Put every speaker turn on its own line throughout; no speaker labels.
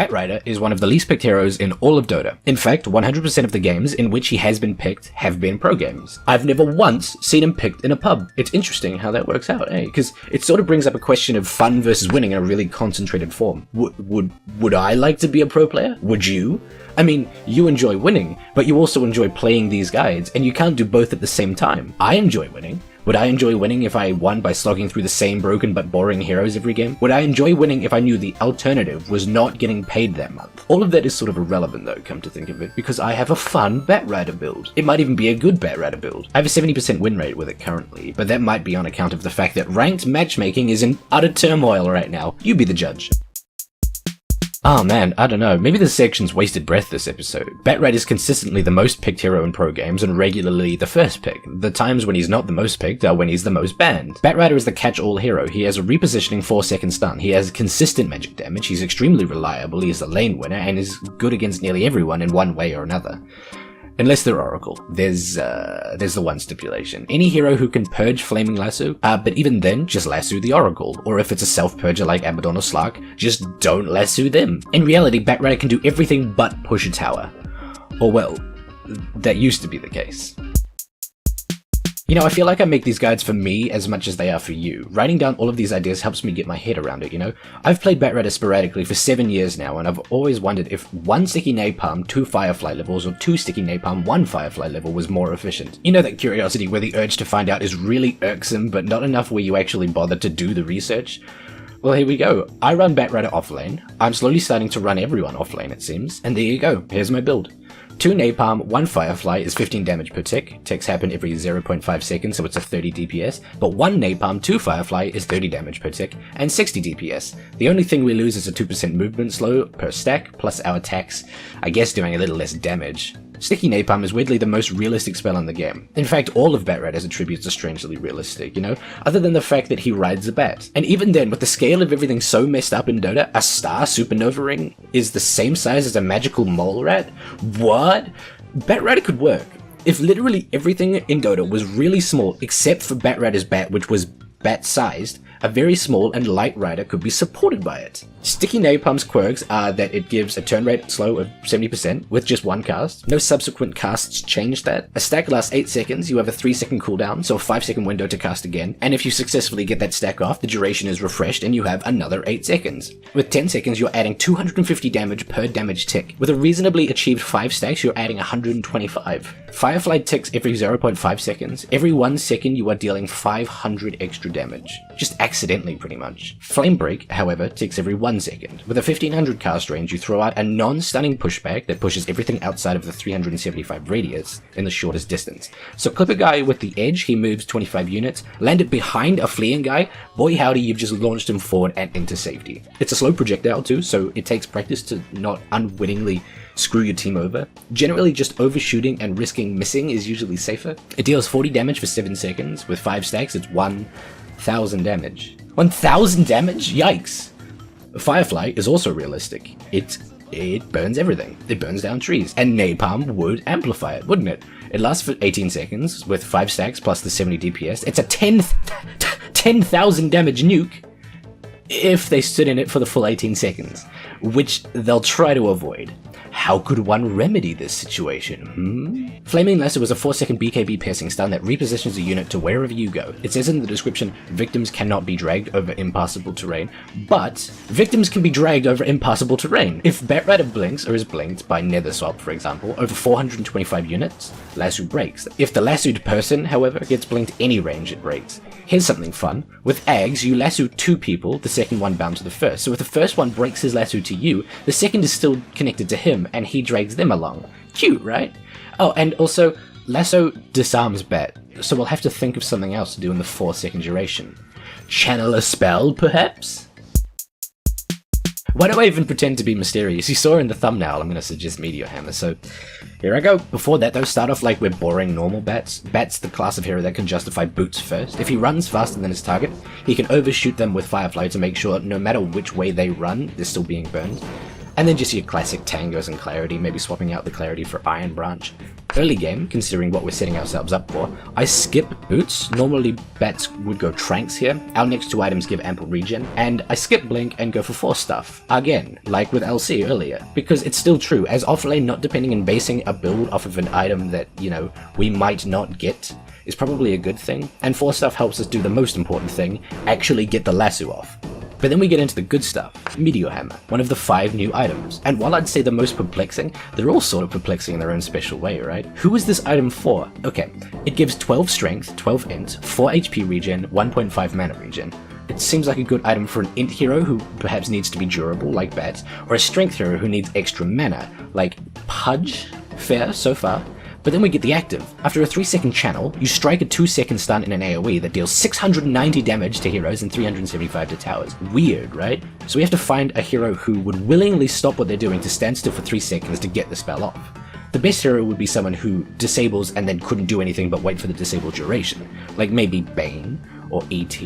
Batrider is one of the least picked heroes in all of Dota. In fact, 100% of the games in which he has been picked have been pro games. I've never once seen him picked in a pub. It's interesting how that works out, eh? Because it sort of brings up a question of fun versus winning in a really concentrated form. Would I like to be a pro player? Would you? I mean, you enjoy winning, but you also enjoy playing these guides, and you can't do both at the same time. I enjoy winning. Would I enjoy winning if I won by slogging through the same broken but boring heroes every game? Would I enjoy winning if I knew the alternative was not getting paid that month? All of that is sort of irrelevant though, come to think of it, because I have a fun Batrider build. It might even be a good Batrider build. I have a 70% win rate with it currently, but that might be on account of the fact that ranked matchmaking is in utter turmoil right now. You be the judge. Oh man, I don't know, maybe this section's wasted breath this episode. Batrider is consistently the most picked hero in pro games and regularly the first pick. The times when he's not the most picked are when he's the most banned. Batrider is the catch-all hero. He has a repositioning 4-second stun, he has consistent magic damage, he's extremely reliable, he is a lane winner, and is good against nearly everyone in one way or another. Unless they're Oracle. There's the one stipulation. Any hero who can purge Flaming Lasso, but even then, just lasso the Oracle. Or if it's a self-purger like Abaddon or Slark, just don't lasso them. In reality, Batrider can do everything but push a tower. Or well, that used to be the case. You know, I feel like I make these guides for me as much as they are for you. Writing down all of these ideas helps me get my head around it, you know? I've played Batrider sporadically for 7 years now, and I've always wondered if 1 sticky napalm, 2 firefly levels, or 2 sticky napalm, 1 firefly level was more efficient. You know that curiosity where the urge to find out is really irksome, but not enough where you actually bother to do the research? Well, here we go. I run Batrider offlane. I'm slowly starting to run everyone offlane, it seems. And there you go. Here's my build. 2 napalm, 1 firefly is 15 damage per tick. Ticks happen every 0.5 seconds, so it's a 30 DPS. But 1 napalm, 2 firefly is 30 damage per tick and 60 DPS. The only thing we lose is a 2% movement slow per stack, plus our attacks, I guess, doing a little less damage. Sticky Napalm is weirdly the most realistic spell in the game. In fact, all of Batrider's attributes are strangely realistic, you know? Other than the fact that he rides a bat. And even then, with the scale of everything so messed up in Dota, a star supernova ring is the same size as a magical mole rat? What? Batrider could work. If literally everything in Dota was really small, except for Batrider's bat, which was bat-sized, a very small and light rider could be supported by it. Sticky Napalm's quirks are that it gives a turn rate slow of 70% with just 1 cast. No subsequent casts change that. A stack lasts 8 seconds, you have a 3-second cooldown, so a 5-second window to cast again. And if you successfully get that stack off, the duration is refreshed and you have another 8 seconds. With 10 seconds, you're adding 250 damage per damage tick. With a reasonably achieved 5 stacks, you're adding 125. Firefly ticks every 0.5 seconds. Every 1 second, you are dealing 500 extra damage. Just accidentally, pretty much. Flame Break, however, ticks every 1 second. With a 1500 cast range, you throw out a non-stunning pushback that pushes everything outside of the 375 radius in the shortest distance. So clip a guy with the edge, he moves 25 units, land it behind a fleeing guy, boy howdy, you've just launched him forward and into safety. It's a slow projectile too, so it takes practice to not unwittingly screw your team over. Generally, just overshooting and risking missing is usually safer. It deals 40 damage for 7 seconds. With 5 stacks, it's 1000 damage. 1000 damage? Yikes! Firefly is also realistic. It burns everything. It burns down trees. And Napalm would amplify it, wouldn't it? It lasts for 18 seconds with 5 stacks plus the 70 DPS. It's a 10,000 damage nuke if they stood in it for the full 18 seconds, which they'll try to avoid. How could one remedy this situation, Flaming Lasso is a 4-second BKB piercing stun that repositions a unit to wherever you go. It says in the description, victims cannot be dragged over impassable terrain, but victims can be dragged over impassable terrain. If Batrider blinks or is blinked by Nether Swap, for example, over 425 units, Lasso breaks. If the lassoed person, however, gets blinked any range, it breaks. Here's something fun. With Ags, you lasso 2 people, the second one bound to the first. So if the first one breaks his lasso to you, the second is still connected to him, and he drags them along. Cute, right? Oh, and also, lasso disarms Bat, so we'll have to think of something else to do in the 4-second duration. Channel a spell, perhaps? Why do I even pretend to be mysterious? You saw in the thumbnail I'm going to suggest Meteor Hammer, so here I go. Before that though, start off like we're boring normal Bats. Bat's the class of hero that can justify boots first. If he runs faster than his target, he can overshoot them with Firefly to make sure no matter which way they run, they're still being burned. And then just your classic tangos and clarity, maybe swapping out the clarity for Iron Branch. Early game, considering what we're setting ourselves up for, I skip boots. Normally bats would go tranks here. Our next 2 items give ample regen, and I skip blink and go for force stuff. Again, like with LC earlier, because it's still true, as offlane not depending and basing a build off of an item that, you know, we might not get is probably a good thing, and force stuff helps us do the most important thing, actually get the lasso off. But then we get into the good stuff, Meteor Hammer, one of the 5 new items. And while I'd say the most perplexing, they're all sort of perplexing in their own special way, right? Who is this item for? Okay, it gives 12 strength, 12 int, 4 HP regen, 1.5 mana regen. It seems like a good item for an int hero who perhaps needs to be durable, like bats, or a strength hero who needs extra mana, like Pudge. Fair so far. But then we get the active. After a 3-second channel, you strike a 2-second stun in an AoE that deals 690 damage to heroes and 375 to towers. Weird, right? So we have to find a hero who would willingly stop what they're doing to stand still for 3 seconds to get the spell off. The best hero would be someone who disables and then couldn't do anything but wait for the disable duration. Like maybe Bane, or ET,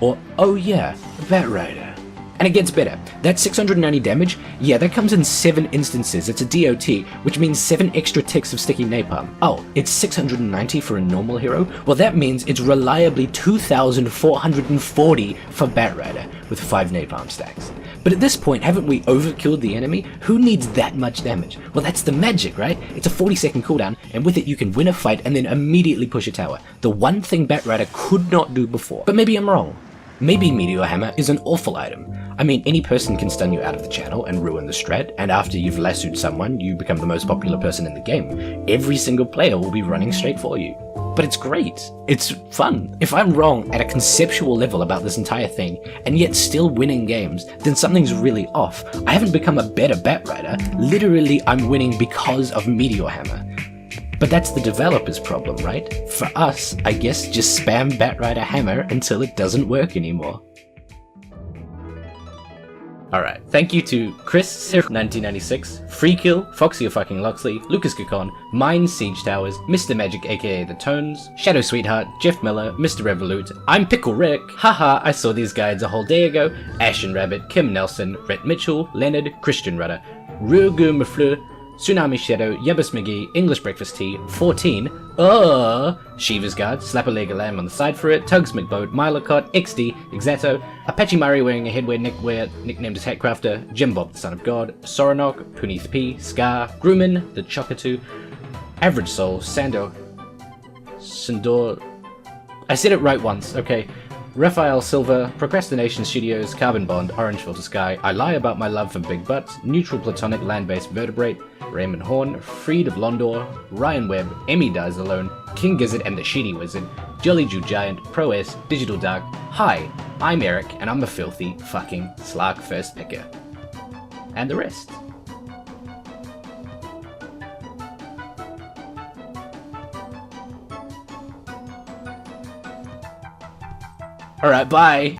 or, oh yeah, Batrider. And it gets better. That 690 damage, yeah, that comes in 7 instances. It's a DOT, which means 7 extra ticks of sticky napalm. Oh, it's 690 for a normal hero? Well, that means it's reliably 2,440 for Batrider, with 5 napalm stacks. But at this point, haven't we overkilled the enemy? Who needs that much damage? Well, that's the magic, right? It's a 40-second cooldown, and with it you can win a fight and then immediately push a tower. The one thing Batrider could not do before. But maybe I'm wrong. Maybe Meteor Hammer is an awful item. I mean, any person can stun you out of the channel and ruin the strat, and after you've lassoed someone, you become the most popular person in the game. Every single player will be running straight for you. But it's great. It's fun. If I'm wrong at a conceptual level about this entire thing, and yet still winning games, then something's really off. I haven't become a better Batrider. Literally, I'm winning because of Meteor Hammer. But that's the developer's problem, right? For us, I guess just spam Batrider Hammer until it doesn't work anymore. Alright, thank you to Chris, 1996, Freekill, Foxy fucking Loxley, Lucas Gakon, Mine Siege Towers, Mr. Magic aka The Tones, Shadow Sweetheart, Jeff Miller, Mr. Revolute, I'm Pickle Rick, haha, I saw these guides a whole day ago, Ashen Rabbit, Kim Nelson, Rhett Mitchell, Leonard, Christian Rudder, Rugu Mafleur, Tsunami Shadow, Yabus McGee, English Breakfast Tea, 14, Shiva's Guard, Slap a Leg a Lamb on the side for it, Tugs McBoat, Milocott, XD, Exato, Apache Murray wearing a headwear neckwear nicknamed as Hatcrafter, Jim Bob the Son of God, Soranok, Puneeth P, Scar, Grumman, the Chokatu, Average Soul, Sandor, I said it right once, okay. Raphael Silva, Procrastination Studios, Carbon Bond, Orange Filter Sky, I Lie About My Love for Big Butts, Neutral Platonic Land-Based Vertebrate, Raymond Horn, Freed of Londor, Ryan Webb, Emmy Dies Alone, King Gizzard and the Sheedy Wizard, Jolly Jew Giant, Pro S, Digital Dark. Hi, I'm Eric, and I'm a filthy fucking Slark first picker. And the rest. Alright, bye!